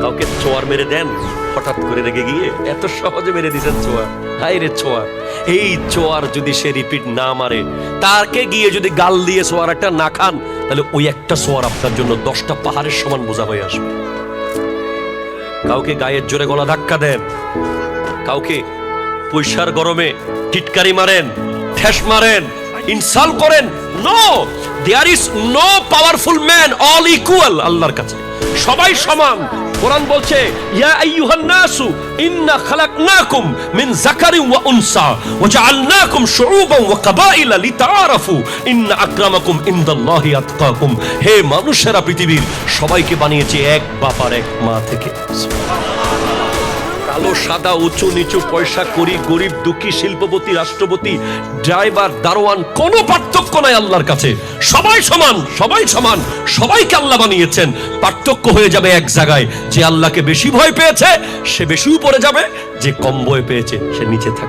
কাউকে ছোঁয়ার মেরে দেন, হঠাৎ করে রেগে গিয়ে এত সহজে মেরে দিয়েছেন ছোঁয়া। হাই রে ছোঁয়া, এই ছোঁয়ার যদি সে রিপিট না মারে, তাকে গিয়ে যদি গাল দিয়ে ছোঁয়ার একটা না খান, তাহলে ওই একটা ছোঁয়ার আপনার জন্য 10টা পাহাড়ের সমান বোঝা হয়ে আসবে। কাউকে গায়ের জোরে গলা ধাক্কা দেন, কাউকে পয়সার গরমে টিটকারি মারেন, ঠেস মারেন, ইনসাল্ট করেন, no, there is no powerful man, all equal আল্লাহর কাছে, সবাই সমান। কোরআন বলছে ইয়া আইয়ুহান নাসু ইন্না খালাকনাকুম মিন যাকারিন ওয়া উনসা ওয়া জাআলনাকুম শুউবান ওয়া কাবাইলা লিতাআরাফু ইন্না আকরামাকুম ইনদাল্লাহি আতকাকুম। হে মানুষেরা, পৃথিবীর সবাইকে বানিয়েছে এক বাপ আর এক মা থেকে। কালো সাদা, উঁচু নিচু, পয়সা করি, গরিব দুঃখী, শিল্পপতি, রাষ্ট্রপতি, ড্রাইভার, দারোয়ান, কোনো পার্থক্য নাই আল্লাহর কাছে। সবাই সমান, সবাই সমান, সবাইকে আল্লাহ বানিয়েছেন। পার্থক্য হয়ে যাবে এক জায়গায়, যে আল্লাহকে বেশি ভয় পেয়েছে সে বেশি উপরে যাবে, যে কম ভয় পেয়েছে সে নিচে থাকবে।